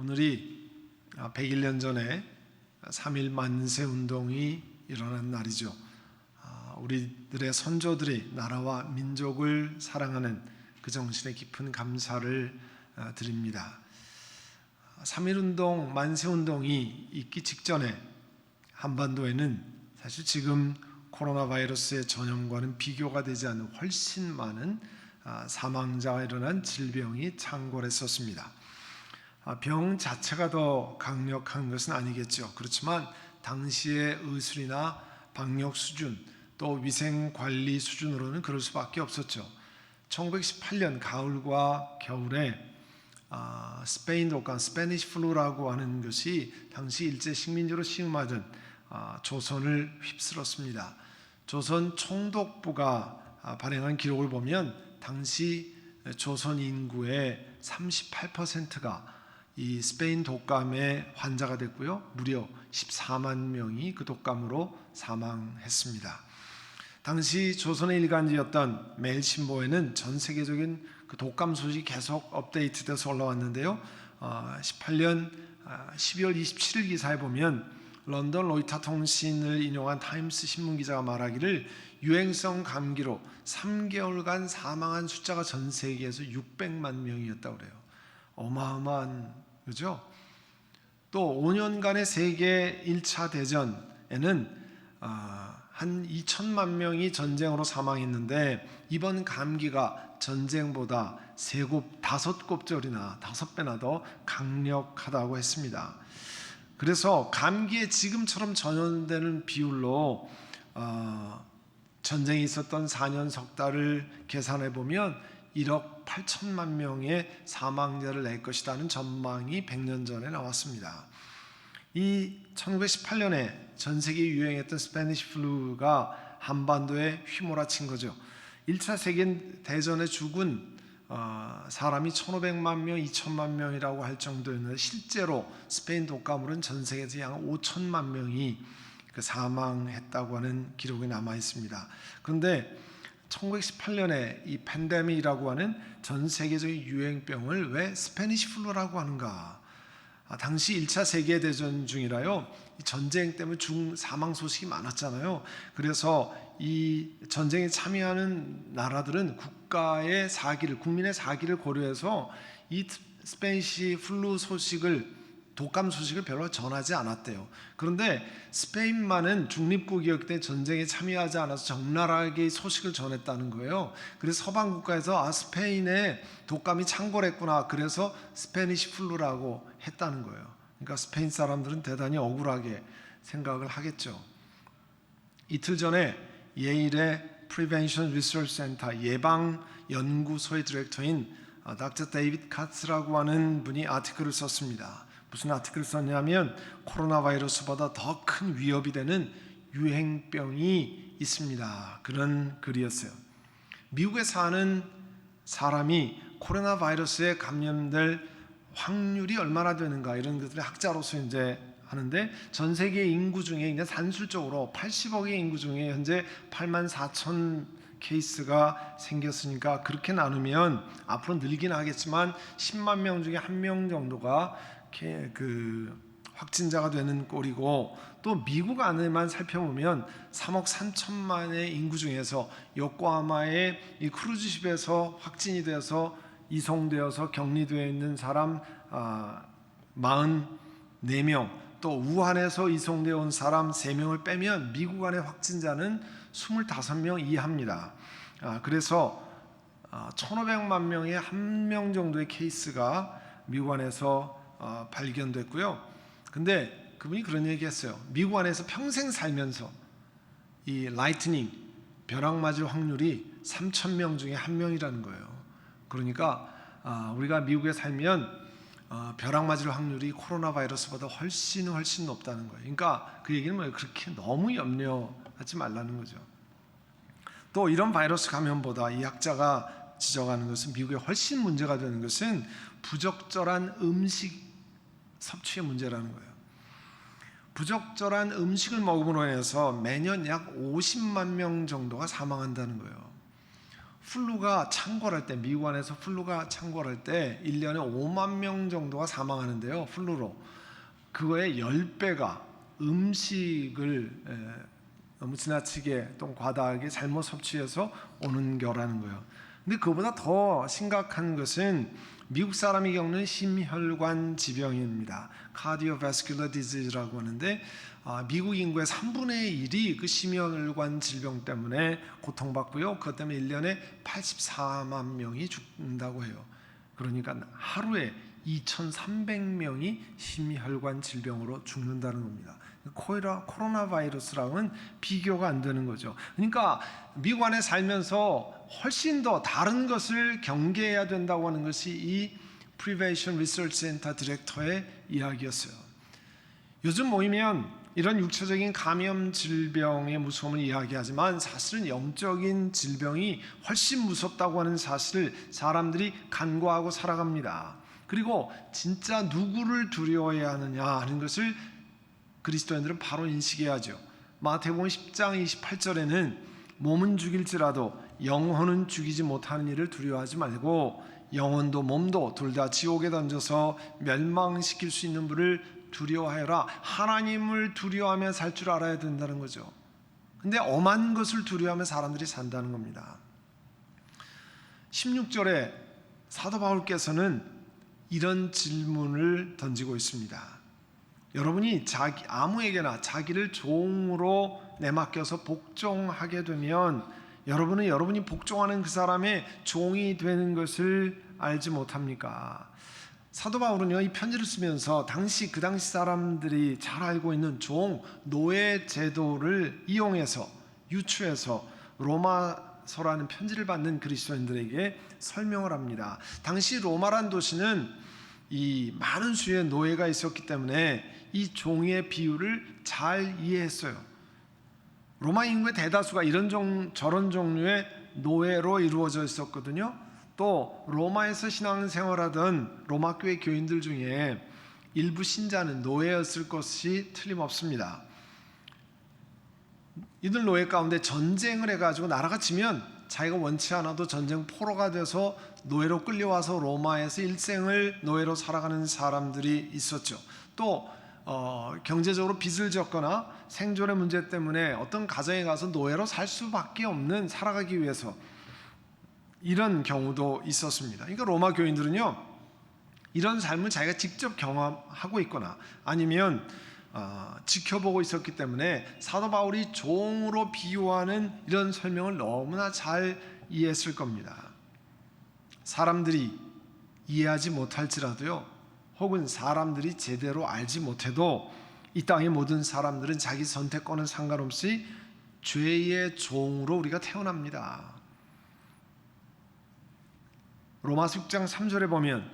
오늘이 101년 전에 3.1 만세운동이 일어난 날이죠. 우리들의 선조들이 나라와 민족을 사랑하는 그 정신에 깊은 감사를 드립니다. 3.1운동, 만세운동이 있기 직전에 한반도에는 사실 지금 코로나 바이러스의 전염과는 비교가 되지 않는 훨씬 많은 사망자가 일어난 질병이 창궐했었습니다. 병 자체가 더 강력한 것은 아니겠죠. 그렇지만 당시의 의술이나 방역 수준 또 위생관리 수준으로는 그럴 수밖에 없었죠. 1918년 가을과 겨울에 스페인 독감, 스페니시 플루라고 하는 것이 당시 일제 식민지로 시음하던 조선을 휩쓸었습니다. 조선 총독부가 발행한 기록을 보면 당시 조선 인구의 38%가 이 스페인 독감의 환자가 됐고요. 무려 14만 명이 그 독감으로 사망했습니다. 당시 조선의 일간지였던 매일신보에는 전 세계적인 그 독감 소식이 계속 업데이트돼서 올라왔는데요. 18년 12월 27일 기사에 보면 런던 로이터 통신을 인용한 타임스 신문 기자가 말하기를 유행성 감기로 3개월간 사망한 숫자가 전 세계에서 600만 명이었다고 그래요. 어마어마한 거죠. 또 5년간의 세계 1차 대전에는 한 2천만 명이 전쟁으로 사망했는데 이번 감기가 전쟁보다 5곱절이나 5배나 더 강력하다고 했습니다. 그래서 감기에 지금처럼 전염되는 비율로 전쟁이 있었던 4년 석 달을 계산해 보면 1억 8천만 명의 사망자를 낼 것이라는 전망이 100년 전에 나왔습니다. 이 1918년에 전 세계에 유행했던 스페니시 플루가 한반도에 휘몰아친 거죠. 1차 세계대전에 죽은 사람이 1,500만 명, 2천만 명이라고 할 정도였는데 실제로 스페인 독감으로는 전 세계에서 약 5천만 명이 사망했다고 하는 기록이 남아 있습니다. 그런데 1918년에 이 팬데믹이라고 하는 전 세계적인 유행병을 왜 스페니시 플루라고 하는가? 당시 1차 세계대전 중이라요. 전쟁 때문에 사망 소식이 많았잖아요. 그래서 이 전쟁에 참여하는 나라들은 국가의 사기를, 국민의 사기를 고려해서 이 스페니시 플루 소식을, 독감 소식을 별로 전하지 않았대요. 그런데 스페인만은 중립국이었기 때문에 전쟁에 참여하지 않아서 적나라하게 소식을 전했다는 거예요. 그래서 서방 국가에서 스페인에 독감이 창궐했구나, 그래서 스페니시 플루라고 했다는 거예요. 그러니까 스페인 사람들은 대단히 억울하게 생각을 하겠죠. 이틀 전에 예일의 Prevention Research Center 예방연구소의 디렉터인 닥터 데이비드 카츠라고 하는 분이 아티클을 썼습니다. 무슨 아티클을 썼냐면 코로나 바이러스보다 더 큰 위협이 되는 유행병이 있습니다. 그런 글이었어요. 미국에 사는 사람이 코로나 바이러스에 감염될 확률이 얼마나 되는가, 이런 것들을 학자로서 이제 하는데 전 세계 인구 중에 이제 산술적으로 80억의 인구 중에 현재 8만 4천 케이스가 생겼으니까 그렇게 나누면 앞으로 늘긴 하겠지만 10만 명 중에 1명 정도가 확진자가 되는 꼴이고, 또 미국 안에만 살펴보면 3억 3천만의 인구 중에서 요코하마의 이 크루즈십에서 확진이 되어서 이송되어서 격리되어 있는 사람 44명, 또 우한에서 이송되어 온 사람 3명을 빼면 미국 안의 확진자는 25명 이하입니다. 그래서 1,500만 명에 1명 정도의 케이스가 미국 안에서 발견됐고요. 근데 그분이 그런 얘기했어요. 미국 안에서 평생 살면서 이 라이트닝, 벼락 맞을 확률이 3,000명 중에 1명이라는 거예요. 그러니까 우리가 미국에 살면 벼락 맞을 확률이 코로나 바이러스보다 훨씬 높다는 거예요. 그러니까 그 얘기는 뭐예요? 그렇게 너무 염려하지 말라는 거죠. 또 이런 바이러스 감염보다 이 학자가 지적하는 것은 미국에 훨씬 문제가 되는 것은 부적절한 음식 섭취의 문제라는 거예요. 부적절한 음식을 먹음으로 인해서 매년 약 50만 명 정도가 사망한다는 거예요. 플루가 창궐할 때, 미국 안에서 플루가 창궐할 때 1년에 5만 명 정도가 사망하는데요. 플루로. 그거의 10배가 음식을 너무 지나치게 또 과다하게 잘못 섭취해서 오는 거라는 거예요. 근데 그보다 더 심각한 것은 미국 사람이 겪는 심혈관 질병입니다. Cardiovascular disease라고 하는데 미국 인구의 3분의 1이 그 심혈관 질병 때문에 고통받고요. 그것 때문에 1년에 84만 명이 죽는다고 해요. 그러니까 하루에 2,300명이 심혈관 질병으로 죽는다는 겁니다. 코로나 바이러스랑은 비교가 안 되는 거죠. 그러니까 미국 안에 살면서 훨씬 더 다른 것을 경계해야 된다고 하는 것이 이 Prevention Research Center 디렉터의 이야기였어요. 요즘 모이면 이런 육체적인 감염 질병의 무서움을 이야기하지만 사실은 영적인 질병이 훨씬 무섭다고 하는 사실을 사람들이 간과하고 살아갑니다. 그리고 진짜 누구를 두려워해야 하느냐 하는 것을 그리스도인들은 바로 인식해야죠. 마태복음 10장 28절에는 몸은 죽일지라도 영혼은 죽이지 못하는 일을 두려워하지 말고 영혼도 몸도 둘 다 지옥에 던져서 멸망시킬 수 있는 분을 두려워하여라. 하나님을 두려워하며 살 줄 알아야 된다는 거죠. 근데 엄한 것을 두려워하며 사람들이 산다는 겁니다. 16절에 사도 바울께서는 이런 질문을 던지고 있습니다. 여러분이 아무에게나 자기를 종으로 내맡겨서 복종하게 되면 여러분은 여러분이 복종하는 그 사람의 종이 되는 것을 알지 못합니까? 사도 바울은요, 이 편지를 쓰면서 그 당시 사람들이 잘 알고 있는 노예 제도를 이용해서 유추해서 로마서라는 편지를 받는 그리스도인들에게 설명을 합니다. 당시 로마란 도시는 이 많은 수의 노예가 있었기 때문에 이 종의 비유를 잘 이해했어요. 로마 인구의 대다수가 저런 종류의 노예로 이루어져 있었거든요. 또 로마에서 신앙생활하던 로마 교회 교인들 중에 일부 신자는 노예였을 것이 틀림없습니다. 이들 노예 가운데 전쟁을 해가지고 나라가 지면 자기가 원치 않아도 전쟁 포로가 돼서 노예로 끌려와서 로마에서 일생을 노예로 살아가는 사람들이 있었죠. 또 경제적으로 빚을 졌거나 생존의 문제 때문에 어떤 가정에 가서 노예로 살 수밖에 없는, 살아가기 위해서 이런 경우도 있었습니다. 그러니까 로마 교인들은요, 이런 삶을 자기가 직접 경험하고 있거나 아니면 지켜보고 있었기 때문에 사도 바울이 종으로 비유하는 이런 설명을 너무나 잘 이해했을 겁니다. 사람들이 이해하지 못할지라도요, 혹은 사람들이 제대로 알지 못해도 이 땅의 모든 사람들은 자기 선택권은 상관없이 죄의 종으로 우리가 태어납니다. 로마서 6장 3절에 보면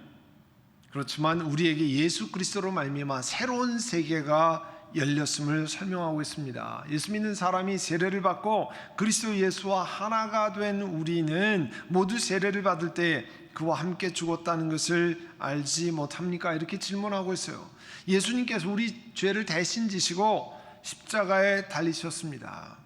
그렇지만 우리에게 예수 그리스도로 말미암아 새로운 세계가 열렸음을 설명하고 있습니다. 예수 믿는 사람이 세례를 받고 그리스도 예수와 하나가 된 우리는 모두 세례를 받을 때 그와 함께 죽었다는 것을 알지 못합니까? 이렇게 질문하고 있어요. 예수님께서 우리 죄를 대신 지시고 십자가에 달리셨습니다.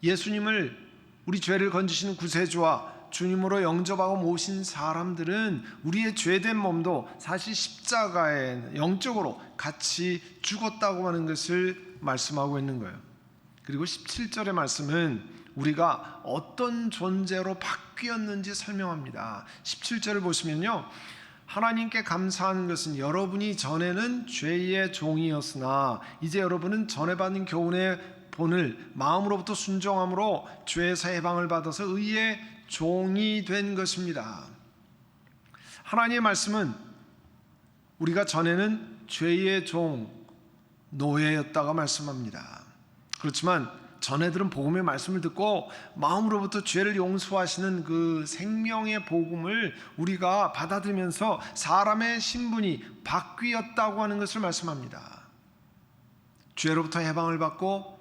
예수님을 우리 죄를 건지시는 구세주와 주님으로 영접하고 모신 사람들은 우리의 죄된 몸도 사실 십자가에 영적으로 같이 죽었다고 하는 것을 말씀하고 있는 거예요. 그리고 17절의 말씀은 우리가 어떤 존재로 바뀌었는지 설명합니다. 17절을 보시면요, 하나님께 감사하는 것은 여러분이 전에는 죄의 종이었으나 이제 여러분은 전에 받은 교훈의 본을 마음으로부터 순종함으로 죄에서 해방을 받아서 의의 종이 된 것입니다. 하나님의 말씀은 우리가 전에는 죄의 종, 노예였다가 말씀합니다. 그렇지만 전에들은 복음의 말씀을 듣고 마음으로부터 죄를 용서하시는 그 생명의 복음을 우리가 받아들이면서 사람의 신분이 바뀌었다고 하는 것을 말씀합니다. 죄로부터 해방을 받고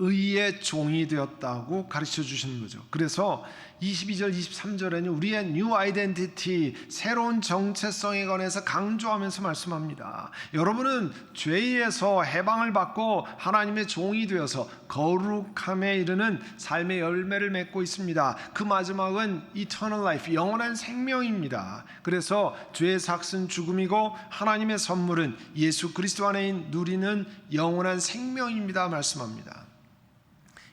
의의 종이 되었다고 가르쳐 주시는 거죠. 그래서 22절 23절에는 우리의 뉴 아이덴티티, 새로운 정체성에 관해서 강조하면서 말씀합니다. 여러분은 죄에서 해방을 받고 하나님의 종이 되어서 거룩함에 이르는 삶의 열매를 맺고 있습니다. 그 마지막은 eternal life, 영원한 생명입니다. 그래서 죄의 삭은 죽음이고 하나님의 선물은 예수 그리스도 안에 누리는 영원한 생명입니다 말씀합니다.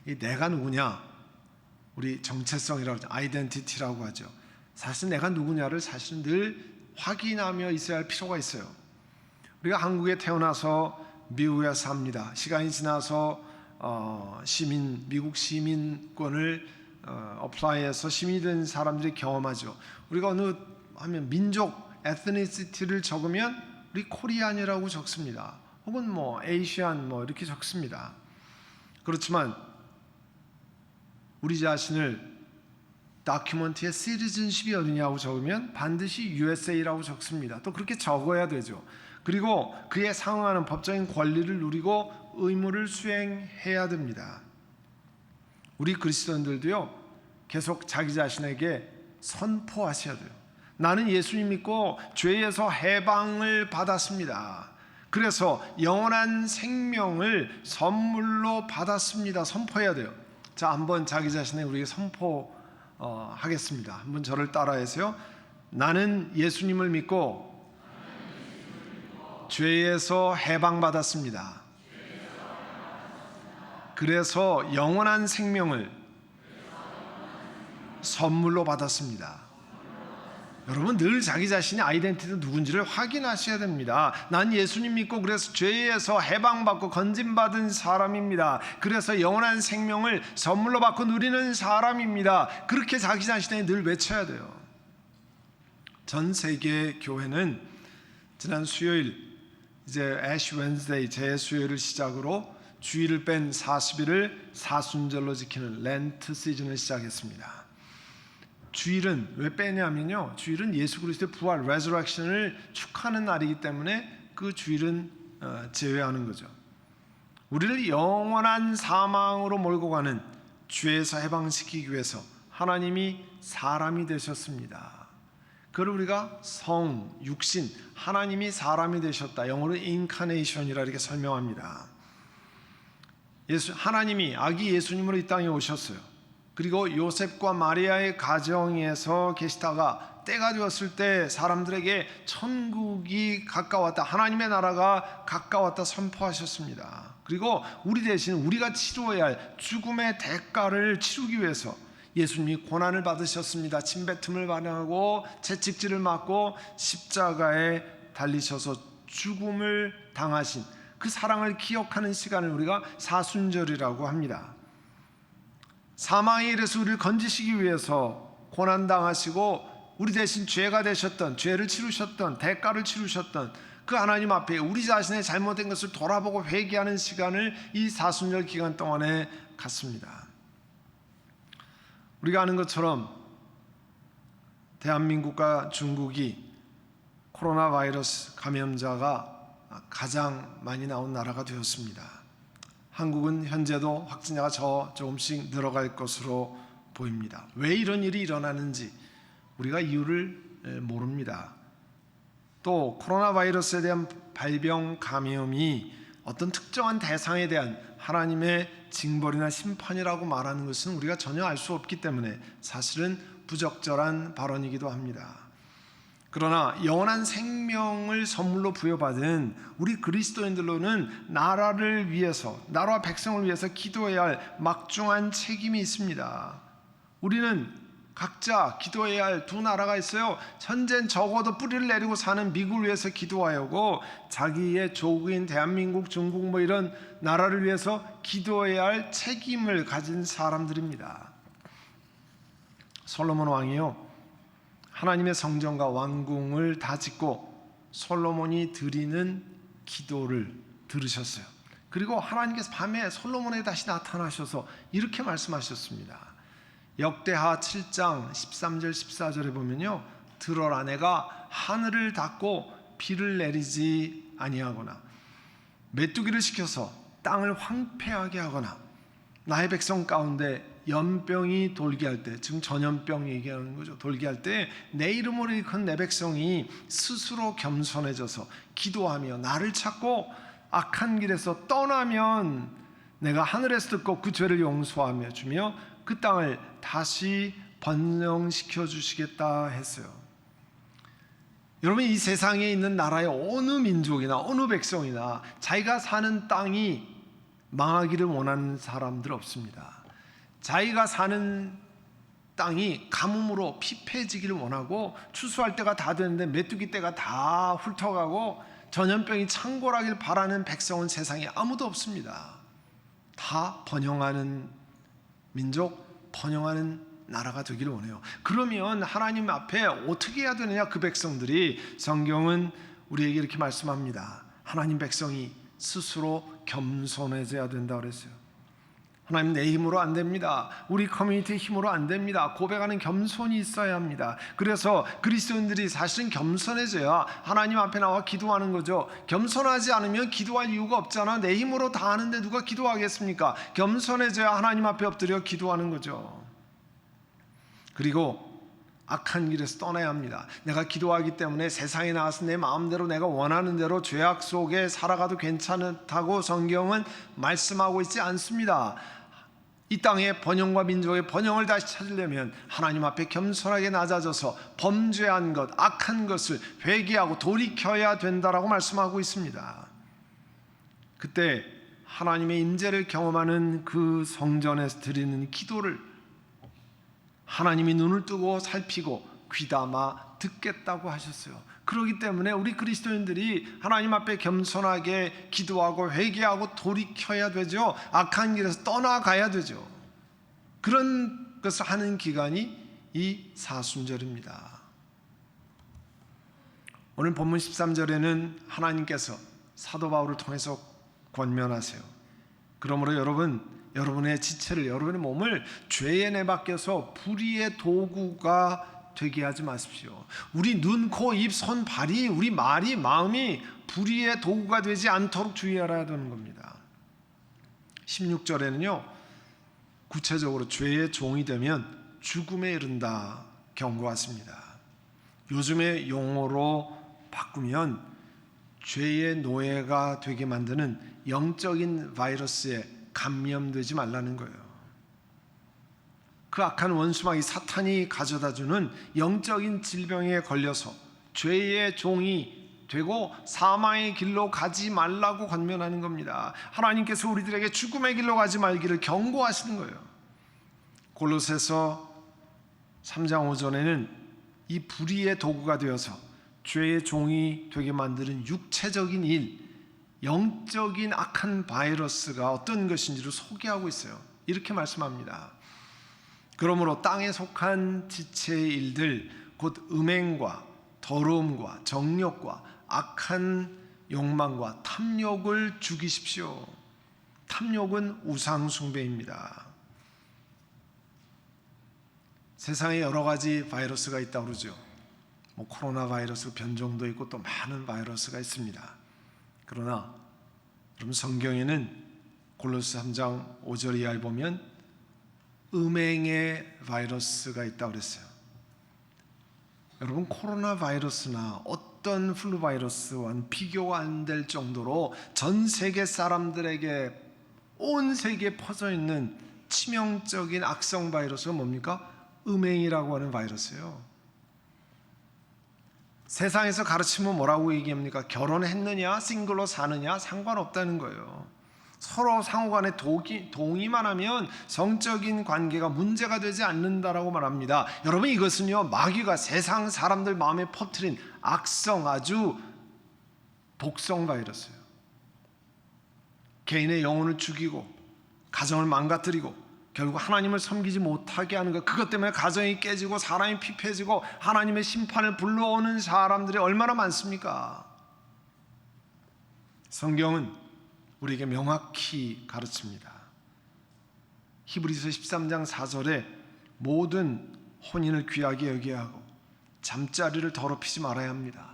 이 내가 누구냐? 우리 정체성이라고 하죠. 아이덴티티라고 하죠. 사실 내가 누구냐를 사실 늘 확인하며 있어야 할 필요가 있어요. 우리가 한국에 태어나서 미국에 삽니다. 시간이 지나서 미국 시민권을 어플라이해서 시민이 된 사람들이 경험하죠. 우리가 어느 하면 민족, 에스니시티를 적으면 우리 코리안이라고 적습니다. 혹은 에이시안 이렇게 적습니다. 그렇지만 우리 자신을 다큐멘트에 시티즌십이 어디냐고 적으면 반드시 USA라고 적습니다. 또 그렇게 적어야 되죠. 그리고 그에 상응하는 법적인 권리를 누리고 의무를 수행해야 됩니다. 우리 그리스도인들도요, 계속 자기 자신에게 선포하셔야 돼요. 나는 예수님 믿고 죄에서 해방을 받았습니다. 그래서 영원한 생명을 선물로 받았습니다. 선포해야 돼요. 자, 한번 자기 자신에 우리에게 선포하겠습니다. 한번 저를 따라해서요. 나는 예수님을 믿고 죄에서 해방받았습니다. 그래서 영원한 생명을 선물로 받았습니다. 여러분 늘 자기 자신의 아이덴티티 누군지를 확인하셔야 됩니다. 난 예수님 믿고 그래서 죄에서 해방받고 건짐받은 사람입니다. 그래서 영원한 생명을 선물로 받고 누리는 사람입니다. 그렇게 자기 자신에 늘 외쳐야 돼요. 전 세계 교회는 지난 수요일 이제 애쉬 웬스데이 재수요일을 시작으로 주일을 뺀 40일을 사순절로 지키는 렌트 시즌을 시작했습니다. 주일은 왜 빼냐면요, 주일은 예수 그리스도의 부활, 레저렉션을 축하하는 날이기 때문에 그 주일은 제외하는 거죠. 우리를 영원한 사망으로 몰고 가는 죄에서 해방시키기 위해서 하나님이 사람이 되셨습니다. 그걸 우리가 성, 육신, 하나님이 사람이 되셨다, 영어로 인카네이션이라 이렇게 설명합니다. 하나님이 아기 예수님으로 이 땅에 오셨어요. 그리고 요셉과 마리아의 가정에서 계시다가 때가 되었을 때 사람들에게 천국이 가까웠다, 하나님의 나라가 가까웠다 선포하셨습니다. 그리고 우리 대신 우리가 치러야 할 죽음의 대가를 치르기 위해서 예수님이 고난을 받으셨습니다. 침뱉음을 받고 채찍질을 맞고 십자가에 달리셔서 죽음을 당하신 그 사랑을 기억하는 시간을 우리가 사순절이라고 합니다. 사망의 일에서 우리를 건지시기 위해서 고난당하시고 우리 대신 죄가 되셨던, 죄를 치르셨던, 대가를 치르셨던 그 하나님 앞에 우리 자신의 잘못된 것을 돌아보고 회개하는 시간을 이 사순절 기간 동안에 갖습니다. 우리가 아는 것처럼 대한민국과 중국이 코로나 바이러스 감염자가 가장 많이 나온 나라가 되었습니다. 한국은 현재도 확진자가 조금씩 늘어갈 것으로 보입니다. 왜 이런 일이 일어나는지 우리가 이유를 모릅니다. 또 코로나 바이러스에 대한 발병 감염이 어떤 특정한 대상에 대한 하나님의 징벌이나 심판이라고 말하는 것은 우리가 전혀 알 수 없기 때문에 사실은 부적절한 발언이기도 합니다. 그러나 영원한 생명을 선물로 부여받은 우리 그리스도인들로는 나라를 위해서, 나라와 백성을 위해서 기도해야 할 막중한 책임이 있습니다. 우리는 각자 기도해야 할 두 나라가 있어요. 현재는 적어도 뿌리를 내리고 사는 미국을 위해서 기도하고 자기의 조국인 대한민국, 중국 이런 나라를 위해서 기도해야 할 책임을 가진 사람들입니다. 솔로몬 왕이요, 하나님의 성전과 왕궁을 다 짓고 솔로몬이 드리는 기도를 들으셨어요. 그리고 하나님께서 밤에 솔로몬에게 다시 나타나셔서 이렇게 말씀하셨습니다. 역대하 7장 13절 14절에 보면요, 들어라, 내가 하늘을 닫고 비를 내리지 아니하거나 메뚜기를 시켜서 땅을 황폐하게 하거나 나의 백성 가운데 연병이 돌게 할 때, 지금 전염병 얘기하는 거죠. 돌게 할 때 내 이름으로 일컫는 내 백성이 스스로 겸손해져서 기도하며 나를 찾고 악한 길에서 떠나면 내가 하늘에서 듣고 그 죄를 용서하며 주며 그 땅을 다시 번영시켜 주시겠다 했어요. 여러분, 이 세상에 있는 나라의 어느 민족이나 어느 백성이나 자기가 사는 땅이 망하기를 원하는 사람들 없습니다. 자기가 사는 땅이 가뭄으로 피폐해지기를 원하고 추수할 때가 다 되는데 메뚜기 때가 다 훑어가고 전염병이 창궐하길 바라는 백성은 세상에 아무도 없습니다. 다 번영하는 민족, 번영하는 나라가 되기를 원해요. 그러면 하나님 앞에 어떻게 해야 되느냐? 그 백성들이, 성경은 우리에게 이렇게 말씀합니다. 하나님 백성이 스스로 겸손해져야 된다 그랬어요. 하나님, 내 힘으로 안 됩니다. 우리 커뮤니티 힘으로 안 됩니다. 고백하는 겸손이 있어야 합니다. 그래서 그리스도인들이 사실은 겸손해져야 하나님 앞에 나와 기도하는 거죠. 겸손하지 않으면 기도할 이유가 없잖아. 내 힘으로 다 하는데 누가 기도하겠습니까? 겸손해져야 하나님 앞에 엎드려 기도하는 거죠. 그리고 악한 길에서 떠나야 합니다. 내가 기도하기 때문에 세상에 나와서 내 마음대로 내가 원하는 대로 죄악 속에 살아가도 괜찮다고 성경은 말씀하고 있지 않습니다. 이 땅의 번영과 민족의 번영을 다시 찾으려면 하나님 앞에 겸손하게 낮아져서 범죄한 것, 악한 것을 회개하고 돌이켜야 된다라고 말씀하고 있습니다. 그때 하나님의 임재를 경험하는 그 성전에서 드리는 기도를 하나님이 눈을 뜨고 살피고 귀담아 듣겠다고 하셨어요. 그렇기 때문에 우리 그리스도인들이 하나님 앞에 겸손하게 기도하고 회개하고 돌이켜야 되죠. 악한 길에서 떠나가야 되죠. 그런 것을 하는 기간이 이 사순절입니다. 오늘 본문 13절에는 하나님께서 사도 바울을 통해서 권면하세요. 그러므로 여러분의 지체를, 여러분의 몸을 죄에 내맡겨서 불의의 도구가 되게 하지 마십시오. 우리 눈, 코, 입, 손, 발이, 우리 말이, 마음이 불의의 도구가 되지 않도록 주의하라 되는 겁니다. 16절에는요, 구체적으로 죄의 종이 되면 죽음에 이른다 경고하십니다. 요즘의 용어로 바꾸면 죄의 노예가 되게 만드는 영적인 바이러스에 감염되지 말라는 거예요. 그 악한 원수마귀 사탄이 가져다주는 영적인 질병에 걸려서 죄의 종이 되고 사망의 길로 가지 말라고 권면하는 겁니다. 하나님께서 우리들에게 죽음의 길로 가지 말기를 경고하시는 거예요. 골로새서 3장 5절에는 이 불의의 도구가 되어서 죄의 종이 되게 만드는 육체적인 일, 영적인 악한 바이러스가 어떤 것인지를 소개하고 있어요. 이렇게 말씀합니다. 그러므로 땅에 속한 지체의 일들, 곧 음행과 더러움과 정욕과 악한 욕망과 탐욕을 죽이십시오. 탐욕은 우상 숭배입니다. 세상에 여러 가지 바이러스가 있다고 그러죠. 코로나 바이러스 변종도 있고 또 많은 바이러스가 있습니다. 그러나 여러분, 성경에는 골로새 3장 5절 이하를 보면 음행의 바이러스가 있다고 그랬어요. 여러분, 코로나 바이러스나 어떤 플루 바이러스와는 비교가 안 될 정도로 전 세계 사람들에게, 온 세계에 퍼져 있는 치명적인 악성 바이러스가 뭡니까? 음행이라고 하는 바이러스예요. 세상에서 가르치면 뭐라고 얘기합니까? 결혼했느냐, 싱글로 사느냐 상관없다는 거예요. 서로 상호간에 동의만 하면 성적인 관계가 문제가 되지 않는다라고 말합니다. 여러분, 이것은요, 마귀가 세상 사람들 마음에 퍼뜨린 악성, 아주 독성 바이러스예요. 개인의 영혼을 죽이고 가정을 망가뜨리고 결국 하나님을 섬기지 못하게 하는 것, 그것 때문에 가정이 깨지고 사람이 피폐해지고 하나님의 심판을 불러오는 사람들이 얼마나 많습니까? 성경은 우리에게 명확히 가르칩니다. 히브리서 13장 4절에 모든 혼인을 귀하게 여겨야 하고 잠자리를 더럽히지 말아야 합니다.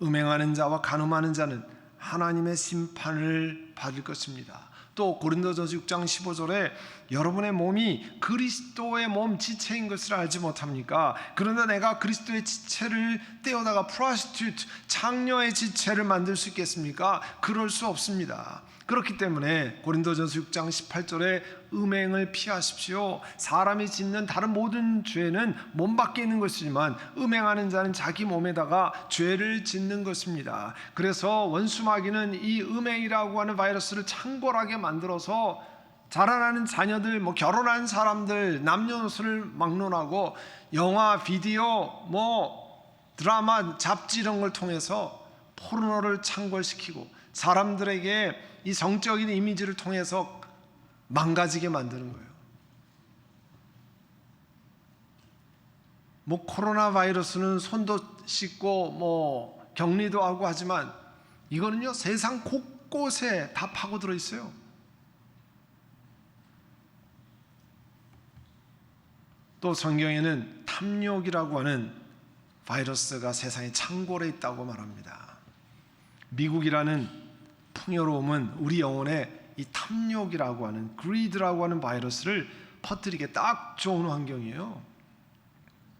음행하는 자와 간음하는 자는 하나님의 심판을 받을 것입니다. 또 고린도전서 6장 15절에 여러분의 몸이 그리스도의 몸 지체인 것을 알지 못합니까? 그런데 내가 그리스도의 지체를 떼어다가 프로스티튜트 창녀의 지체를 만들 수 있겠습니까? 그럴 수 없습니다. 그렇기 때문에 고린도전서 6장 18절에 음행을 피하십시오. 사람이 짓는 다른 모든 죄는 몸 밖에 있는 것이지만 음행하는 자는 자기 몸에다가 죄를 짓는 것입니다. 그래서 원수마귀는 이 음행이라고 하는 바이러스를 창궐하게 만들어서 자라나는 자녀들, 결혼한 사람들 남녀노소를 막론하고 영화, 비디오, 드라마, 잡지 이런 걸 통해서 포르노를 창궐시키고 사람들에게 이 성적인 이미지를 통해서 망가지게 만드는 거예요. 코로나 바이러스는 손도 씻고 격리도 하고 하지만 이거는요 세상 곳곳에 다 파고들어 있어요. 또 성경에는 탐욕이라고 하는 바이러스가 세상에 창궐해 있다고 말합니다. 미국이라는 풍요로움은 우리 영혼에 이 탐욕이라고 하는 greed라고 하는 바이러스를 퍼뜨리게 딱 좋은 환경이에요.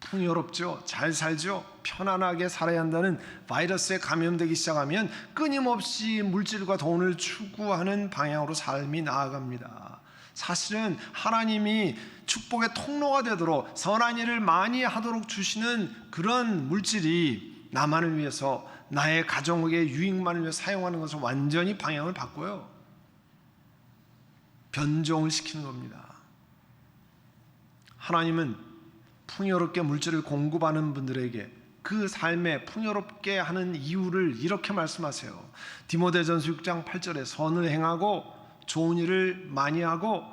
풍요롭죠, 잘 살죠, 편안하게 살아야 한다는 바이러스에 감염되기 시작하면 끊임없이 물질과 돈을 추구하는 방향으로 삶이 나아갑니다. 사실은 하나님이 축복의 통로가 되도록 선한 일을 많이 하도록 주시는 그런 물질이 나만을 위해서 나의 가정의 유익만을 위해 사용하는 것을 완전히 방향을 바꿔요. 변종을 시키는 겁니다. 하나님은 풍요롭게 물질을 공급하는 분들에게 그 삶에 풍요롭게 하는 이유를 이렇게 말씀하세요. 디모데전서 6장 8절에 선을 행하고 좋은 일을 많이 하고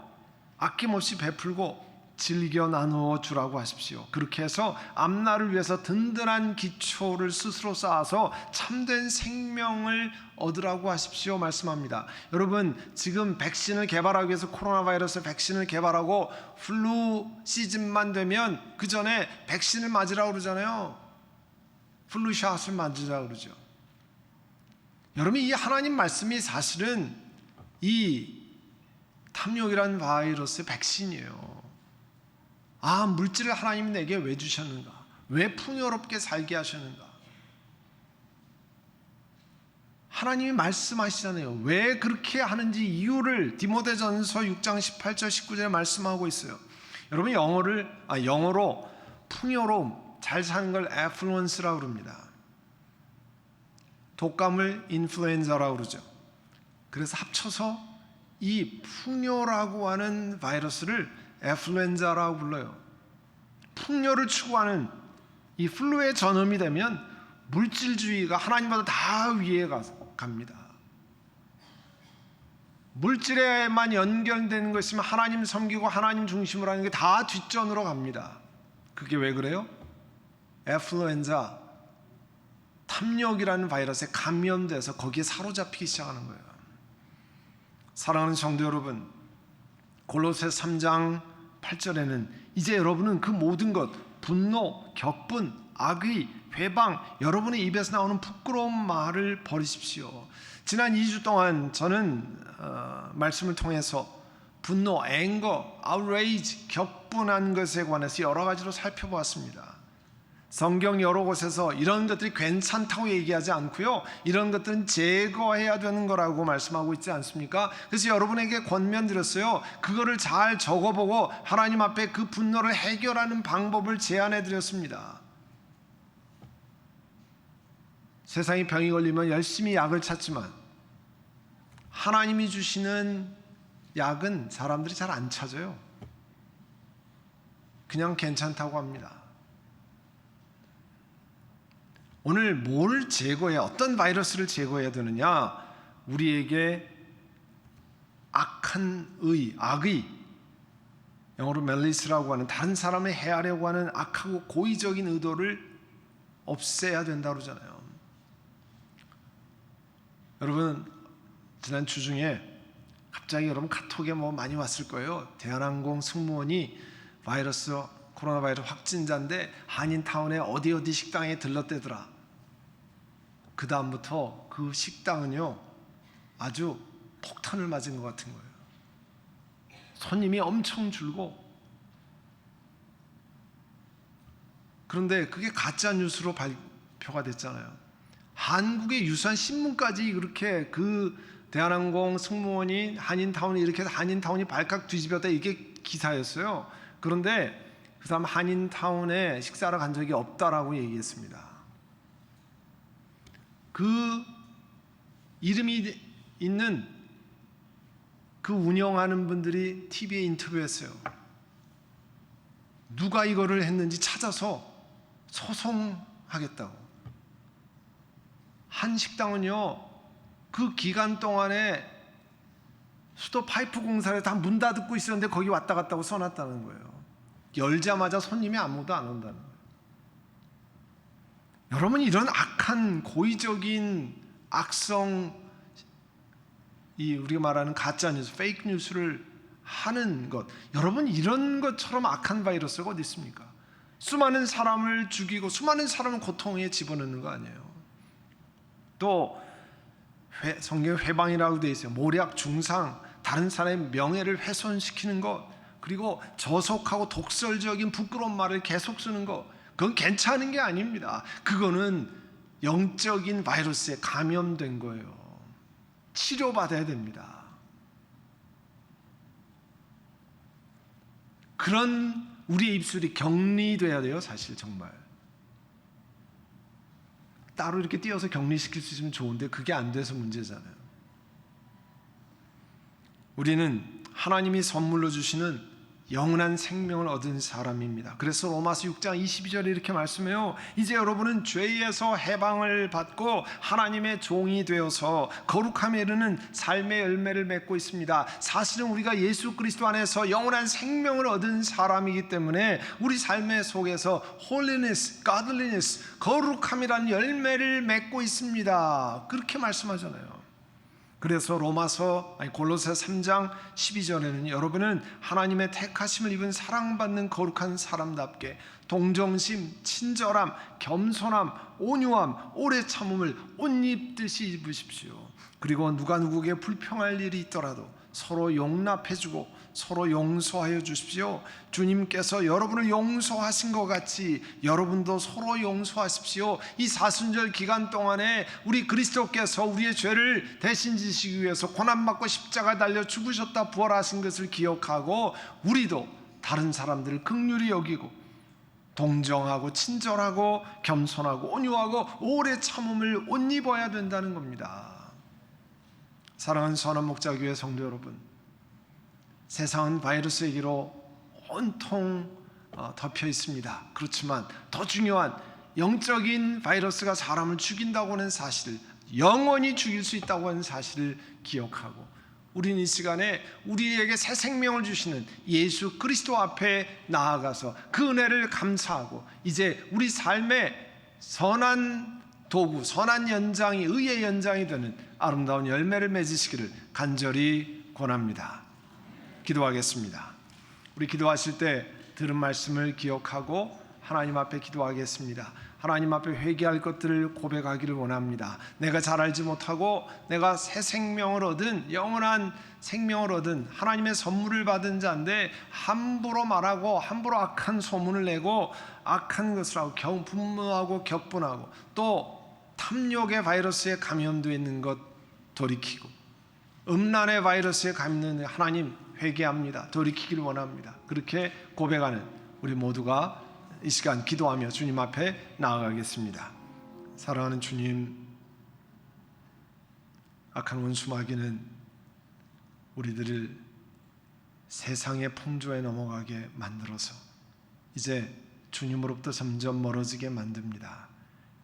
아낌없이 베풀고 즐겨 나누어 주라고 하십시오. 그렇게 해서 앞날을 위해서 든든한 기초를 스스로 쌓아서 참된 생명을 얻으라고 하십시오 말씀합니다. 여러분, 지금 백신을 개발하기 위해서 코로나 바이러스 백신을 개발하고 플루 시즌만 되면 그 전에 백신을 맞으라고 그러잖아요. 플루샷을 맞으라고 그러죠. 여러분, 이 하나님 말씀이 사실은 이 탐욕이라는 바이러스의 백신이에요. 물질을 하나님이 내게 왜 주셨는가? 왜 풍요롭게 살게 하셨는가? 하나님이 말씀하시잖아요. 왜 그렇게 하는지 이유를 디모데전서 6장 18절 19절에 말씀하고 있어요. 여러분, 영어로 풍요로움, 잘 사는 걸 affluence라고 그럽니다. 독감을 인플루엔자라고 그러죠. 그래서 합쳐서 이 풍요라고 하는 바이러스를 애플루엔자라고 불러요. 풍요를 추구하는 이 플루의 전염이 되면 물질주의가 하나님보다 다 위에 갑니다. 물질에만 연결되는 것이면 하나님 섬기고 하나님 중심으로 하는 게 다 뒷전으로 갑니다. 그게 왜 그래요? 애플루엔자, 탐욕이라는 바이러스에 감염돼서 거기에 사로잡히기 시작하는 거예요. 사랑하는 성도 여러분, 골로새 3장 8절에는 이제 여러분은 그 모든 것, 분노, 격분, 악의, 회방, 여러분의 입에서 나오는 부끄러운 말을 버리십시오. 지난 2주 동안 저는 말씀을 통해서 분노, 앵거, outrage, 격분한 것에 관해서 여러 가지로 살펴보았습니다. 성경 여러 곳에서 이런 것들이 괜찮다고 얘기하지 않고요, 이런 것들은 제거해야 되는 거라고 말씀하고 있지 않습니까? 그래서 여러분에게 권면드렸어요. 그거를 잘 적어보고 하나님 앞에 그 분노를 해결하는 방법을 제안해 드렸습니다. 세상에 병이 걸리면 열심히 약을 찾지만 하나님이 주시는 약은 사람들이 잘 안 찾아요. 그냥 괜찮다고 합니다. 오늘 뭘 제거해야, 어떤 바이러스를 제거해야 되느냐? 우리에게 악의, 영어로 멜리스라고 하는 다른 사람을 해하려고 하는 악하고 고의적인 의도를 없애야 된다고 그러잖아요. 여러분, 지난 주 중에 갑자기 여러분 카톡에 많이 왔을 거예요. 대한항공 승무원이 코로나 바이러스 확진자인데 한인타운에 어디 식당에 들렀대더라. 그 다음부터 그 식당은요 아주 폭탄을 맞은 것 같은 거예요. 손님이 엄청 줄고, 그런데 그게 가짜 뉴스로 발표가 됐잖아요. 한국의 유수한 신문까지 그렇게 그 대한항공 승무원이 한인타운에 이렇게 해서 한인타운이 발칵 뒤집혔다, 이게 기사였어요. 그런데 그 사람 한인타운에 식사를 간 적이 없다라고 얘기했습니다. 그 이름이 있는 그 운영하는 분들이 TV에 인터뷰했어요. 누가 이거를 했는지 찾아서 소송하겠다고. 한 식당은요, 그 기간 동안에 수도 파이프 공사를 다 문 닫고 있었는데 거기 왔다 갔다 하고 써놨다는 거예요. 열자마자 손님이 아무도 안 온다는 거예요. 여러분, 이런 악한 고의적인 악성, 우리가 말하는 가짜 뉴스, 페이크 뉴스를 하는 것, 여러분, 이런 것처럼 악한 바이러스가 어디 있습니까? 수많은 사람을 죽이고 수많은 사람을 고통에 집어넣는 거 아니에요. 또 성경에 회방이라고 되어 있어요. 모략, 중상, 다른 사람의 명예를 훼손시키는 것, 그리고 저속하고 독설적인 부끄러운 말을 계속 쓰는 것, 그건 괜찮은 게 아닙니다. 그거는 영적인 바이러스에 감염된 거예요. 치료받아야 됩니다. 그런 우리의 입술이 격리돼야 돼요. 사실 정말 따로 이렇게 띄어서 격리시킬 수 있으면 좋은데 그게 안 돼서 문제잖아요. 우리는 하나님이 선물로 주시는 영원한 생명을 얻은 사람입니다. 그래서 로마서 6장 22절에 이렇게 말씀해요. 이제 여러분은 죄에서 해방을 받고 하나님의 종이 되어서 거룩함에 이르는 삶의 열매를 맺고 있습니다. 사실은 우리가 예수 그리스도 안에서 영원한 생명을 얻은 사람이기 때문에 우리 삶의 속에서 holiness, godliness, 거룩함이라는 열매를 맺고 있습니다. 그렇게 말씀하잖아요. 그래서 골로새 3장 12절에는 여러분은 하나님의 택하심을 입은 사랑받는 거룩한 사람답게 동정심, 친절함, 겸손함, 온유함, 오래 참음을 옷 입듯이 입으십시오. 그리고 누가 누구에게 불평할 일이 있더라도 서로 용납해주고 서로 용서하여 주십시오. 주님께서 여러분을 용서하신 것 같이 여러분도 서로 용서하십시오. 이 사순절 기간 동안에 우리 그리스도께서 우리의 죄를 대신 지시기 위해서 고난받고 십자가 달려 죽으셨다 부활하신 것을 기억하고 우리도 다른 사람들을 긍휼히 여기고 동정하고 친절하고 겸손하고 온유하고 오래 참음을 옷 입어야 된다는 겁니다. 사랑하는 선한목자교회 성도 여러분, 세상은 바이러스에게로 온통 덮여 있습니다. 그렇지만 더 중요한 영적인 바이러스가 사람을 죽인다고 하는 사실을, 영원히 죽일 수 있다고 하는 사실을 기억하고 우리는 이 시간에 우리에게 새 생명을 주시는 예수 그리스도 앞에 나아가서 그 은혜를 감사하고 이제 우리 삶의 선한 도구, 선한 연장이 의의 연장이 되는 아름다운 열매를 맺으시기를 간절히 권합니다. 기도하겠습니다. 우리 기도하실 때 들은 말씀을 기억하고 하나님 앞에 기도하겠습니다. 하나님 앞에 회개할 것들을 고백하기를 원합니다. 내가 잘 알지 못하고 내가 새 생명을 얻은, 영원한 생명을 얻은 하나님의 선물을 받은 자인데 함부로 말하고 함부로 악한 소문을 내고 악한 것을 하고 분노하고 격분하고 또 탐욕의 바이러스에 감염되어 있는 것 돌이키고 음란의 바이러스에 감염된 하나님 회개합니다. 돌이키기를 원합니다. 그렇게 고백하는 우리 모두가 이 시간 기도하며 주님 앞에 나아가겠습니다. 사랑하는 주님, 악한 원수 마귀는 우리들을 세상의 풍조에 넘어가게 만들어서 이제 주님으로부터 점점 멀어지게 만듭니다.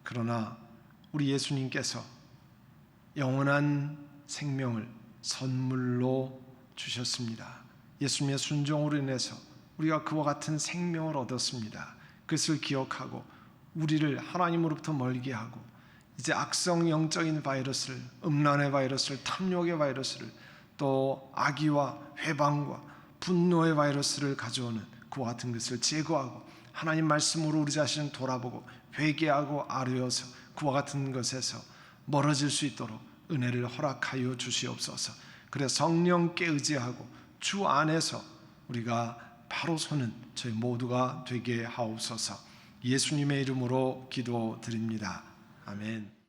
그러나 우리 예수님께서 영원한 생명을 선물로 주셨습니다. 예수님의 순종으로 인해서 우리가 그와 같은 생명을 얻었습니다. 그것을 기억하고 우리를 하나님으로부터 멀게 하고 이제 악성 영적인 바이러스를, 음란의 바이러스를, 탐욕의 바이러스를, 또 악의와 회방과 분노의 바이러스를 가져오는 그와 같은 것을 제거하고 하나님 말씀으로 우리 자신을 돌아보고 회개하고 아뢰어서 그와 같은 것에서 멀어질 수 있도록 은혜를 허락하여 주시옵소서. 그래 성령께 의지하고 주 안에서 우리가 바로 서는 저희 모두가 되게 하옵소서. 예수님의 이름으로 기도드립니다. 아멘.